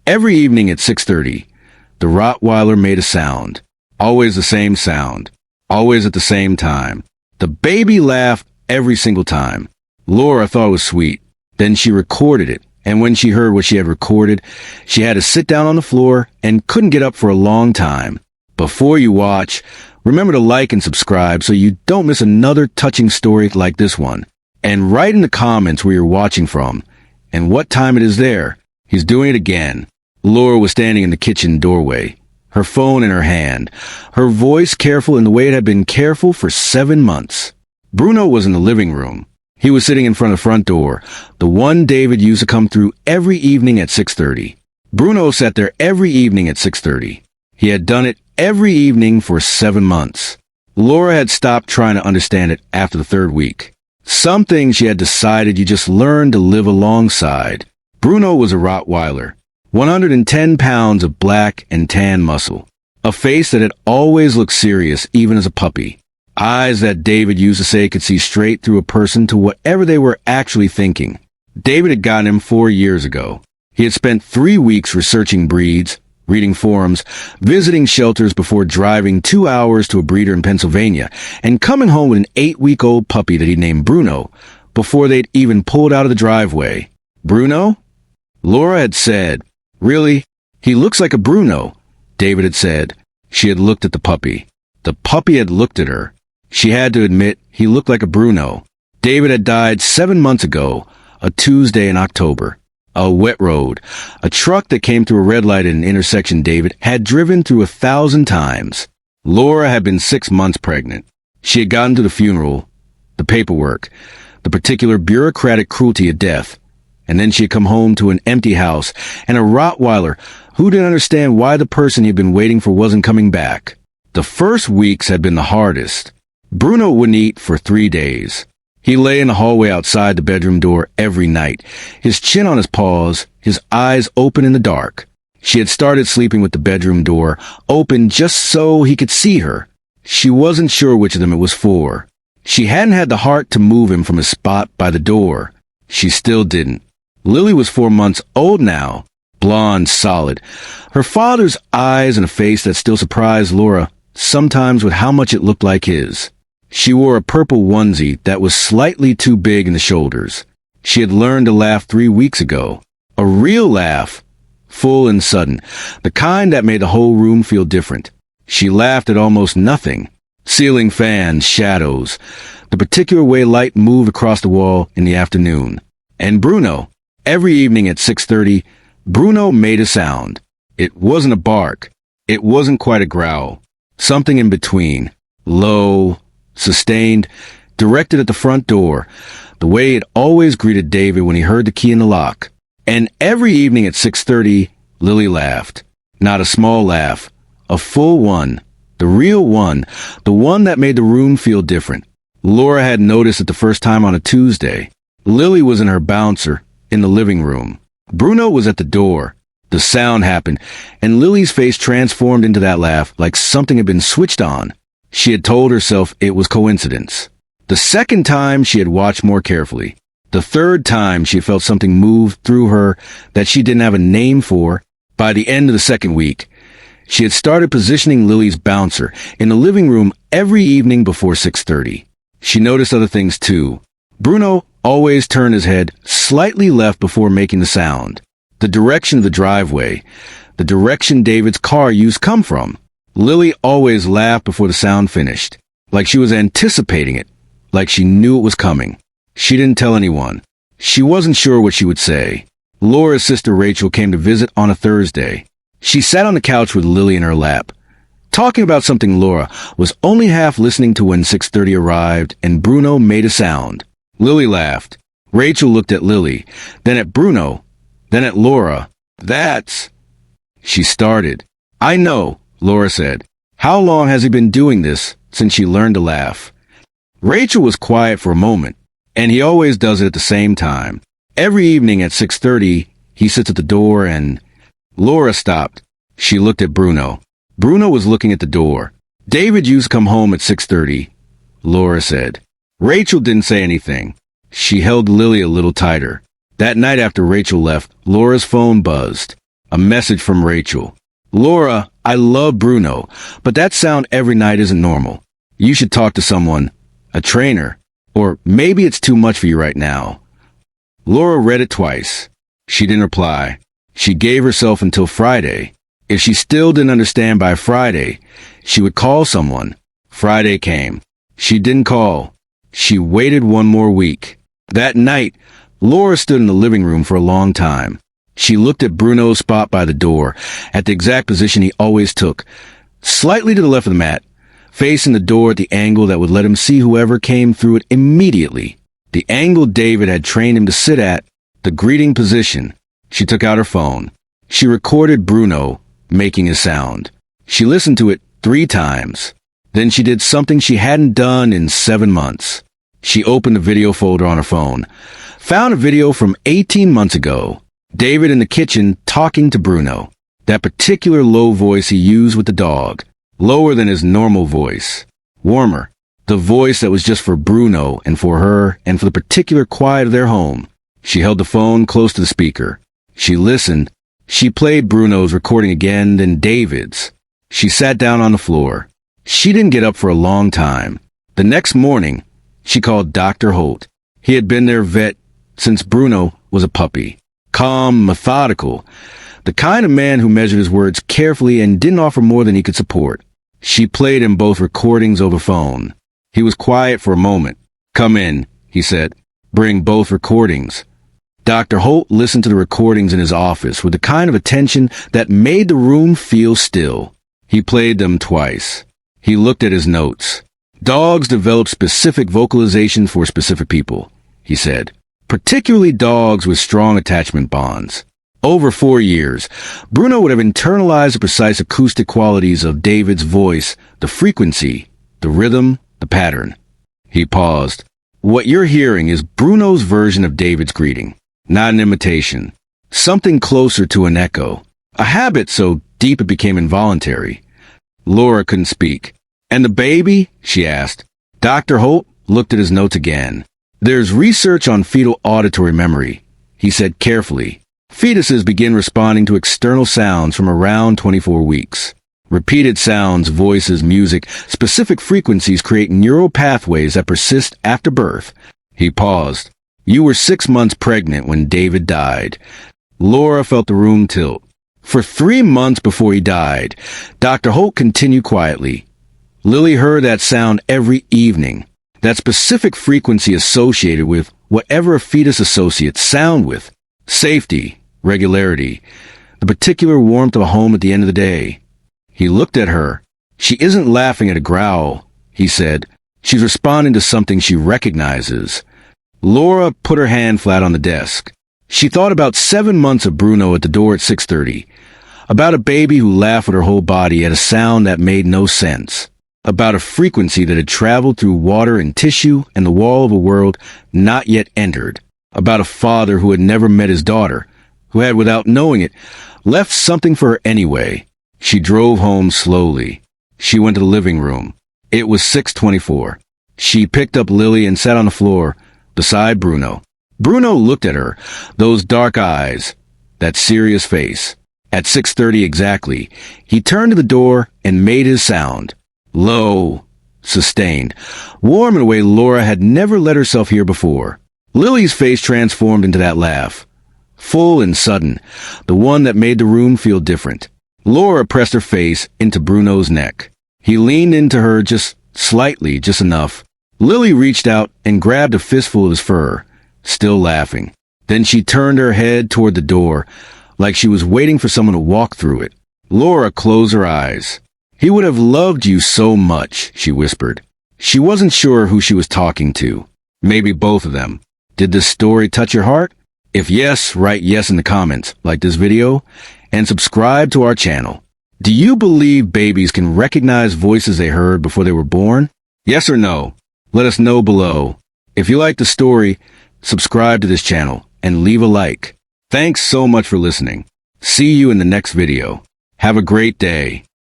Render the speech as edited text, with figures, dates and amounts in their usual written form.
Every evening at 6:30, the Rottweiler made a sound. Always the same sound. Always at the same time. The baby laughed every single time. Laura thought it was sweet. Then she recorded it, and when she heard what she had recorded, she had to sit down on the floor and couldn't get up for a long time. Before you watch, remember to like and subscribe so you don't miss another touching story like this one. And write in the comments where you're watching from and what time it is there. He's doing it again. Laura was standing in the kitchen doorway, her phone in her hand, her voice careful in the way it had been careful for 7 months. Bruno was in the living room. He was sitting in front of the front door, the one David used to come through every evening at 6:30. Bruno sat there every evening at 6:30. He had done it every evening for 7 months. Laura had stopped trying to understand it after the 3rd week. Some things she had decided you just learn to live alongside. Bruno was a Rottweiler, 110 pounds of black and tan muscle, a face that had always looked serious even as a puppy, eyes that David used to say could see straight through a person to whatever they were actually thinking. David had gotten him 4 years ago. He had spent 3 weeks researching breeds, reading forums, visiting shelters before driving 2 hours to a breeder in Pennsylvania, and coming home with an 8-week-old puppy that he named Bruno before they'd even pulled out of the driveway. Bruno? Laura had said, "Really? He looks like a Bruno," David had said. She had looked at the puppy. The puppy had looked at her. She had to admit he looked like a Bruno. David had died 7 months ago, a Tuesday in October. A wet road. A truck that came through a red light at an intersection David had driven through 1,000 times. Laura had been 6 months pregnant. She had gotten to the funeral, the paperwork, the particular bureaucratic cruelty of death. And then she had come home to an empty house and a Rottweiler who didn't understand why the person he had been waiting for wasn't coming back. The first weeks had been the hardest. Bruno wouldn't eat for 3 days. He lay in the hallway outside the bedroom door every night, his chin on his paws, his eyes open in the dark. She had started sleeping with the bedroom door open just so he could see her. She wasn't sure which of them it was for. She hadn't had the heart to move him from his spot by the door. She still didn't. Lily was 4 months old now, blonde, solid. Her father's eyes and a face that still surprised Laura, sometimes with how much it looked like his. She wore a purple onesie that was slightly too big in the shoulders. She had learned to laugh 3 weeks ago. A real laugh, full and sudden, the kind that made the whole room feel different. She laughed at almost nothing. Ceiling fans, shadows, the particular way light moved across the wall in the afternoon. And Bruno. Every evening at 6:30, Bruno made a sound. It wasn't a bark. It wasn't quite a growl. Something in between. Low, sustained, directed at the front door, the way it always greeted David when he heard the key in the lock. And every evening at 6:30, Lily laughed. Not a small laugh. A full one. The real one. The one that made the room feel different. Laura had noticed it the first time on a Tuesday. Lily was in her bouncer, in the living room. Bruno was at the door. The sound happened, and Lily's face transformed into that laugh like something had been switched on. She had told herself it was coincidence. The second time she had watched more carefully. The third time she felt something move through her that she didn't have a name for. By the end of the second week, she had started positioning Lily's bouncer in the living room every evening before 6:30. She noticed other things too. Bruno always turned his head slightly left before making the sound. The direction of the driveway, the direction David's car used to come from. Lily always laughed before the sound finished, like she was anticipating it, like she knew it was coming. She didn't tell anyone. She wasn't sure what she would say. Laura's sister Rachel came to visit on a Thursday. She sat on the couch with Lily in her lap, talking about something Laura was only half listening to when 6:30 arrived and Bruno made a sound. Lily laughed. Rachel looked at Lily, then at Bruno, then at Laura. "That's..." She started. "I know," Laura said. "How long has he been doing this since she learned to laugh?" Rachel was quiet for a moment, and he always does it at the same time. Every evening at 6:30, he sits at the door and... Laura stopped. She looked at Bruno. Bruno was looking at the door. "David used to come home at 6:30, Laura said. Rachel didn't say anything. She held Lily a little tighter. That night after Rachel left, Laura's phone buzzed. A message from Rachel. Laura, I love Bruno, but that sound every night isn't normal. You should talk to someone, a trainer, or maybe it's too much for you right now. Laura read it twice. She didn't reply. She gave herself until Friday. If she still didn't understand by Friday, she would call someone. Friday came. She didn't call. She waited one more week. That night, Laura stood in the living room for a long time. She looked at Bruno's spot by the door, at the exact position he always took, slightly to the left of the mat, facing the door at the angle that would let him see whoever came through it immediately. The angle David had trained him to sit at, the greeting position. She took out her phone. She recorded Bruno making a sound. She listened to it 3 times. Then she did something she hadn't done in 7 months. She opened a video folder on her phone, found a video from 18 months ago. David in the kitchen talking to Bruno. That particular low voice he used with the dog. Lower than his normal voice. Warmer. The voice that was just for Bruno and for her and for the particular quiet of their home. She held the phone close to the speaker. She listened. She played Bruno's recording again, then David's. She sat down on the floor. She didn't get up for a long time. The next morning, she called Dr. Holt. He had been their vet since Bruno was a puppy. Calm, methodical, the kind of man who measured his words carefully and didn't offer more than he could support. She played him both recordings over phone. He was quiet for a moment. "Come in," he said. "Bring both recordings." Dr. Holt listened to the recordings in his office with the kind of attention that made the room feel still. He played them twice. He looked at his notes. "Dogs develop specific vocalization for specific people," he said. "Particularly dogs with strong attachment bonds." Over 4 years, Bruno would have internalized the precise acoustic qualities of David's voice, the frequency, the rhythm, the pattern. He paused. "What you're hearing is Bruno's version of David's greeting, not an imitation. Something closer to an echo. A habit so deep it became involuntary." Laura couldn't speak. "And the baby?" she asked. Dr. Holt looked at his notes again. "There's research on fetal auditory memory," he said carefully. "Fetuses begin responding to external sounds from around 24 weeks. Repeated sounds, voices, music, specific frequencies create neural pathways that persist after birth." He paused. "You were 6 months pregnant when David died." Laura felt the room tilt. "For 3 months before he died," Dr. Holt continued quietly. "Lily heard that sound every evening. That specific frequency associated with whatever a fetus associates sound with. Safety, regularity, the particular warmth of a home at the end of the day." He looked at her. "She isn't laughing at a growl," he said. "She's responding to something she recognizes." Laura put her hand flat on the desk. She thought about 7 months of Bruno at the door at 6:30. About a baby who laughed with her whole body at a sound that made no sense. About a frequency that had traveled through water and tissue and the wall of a world not yet entered. About a father who had never met his daughter, who had, without knowing it, left something for her anyway. She drove home slowly. She went to the living room. It was 6:24. She picked up Lily and sat on the floor beside Bruno. Bruno looked at her, those dark eyes, that serious face. At 6:30 exactly, he turned to the door and made his sound. Low, sustained, warm in a way Laura had never let herself hear before. Lily's face transformed into that laugh. Full and sudden, the one that made the room feel different. Laura pressed her face into Bruno's neck. He leaned into her just slightly, just enough. Lily reached out and grabbed a fistful of his fur, still laughing. Then she turned her head toward the door, like she was waiting for someone to walk through it. Laura closed her eyes. "He would have loved you so much," she whispered. She wasn't sure who she was talking to. Maybe both of them. Did this story touch your heart? If yes, write yes in the comments, like this video, and subscribe to our channel. Do you believe babies can recognize voices they heard before they were born? Yes or no? Let us know below. If you like the story, subscribe to this channel and leave a like. Thanks so much for listening. See you in the next video. Have a great day.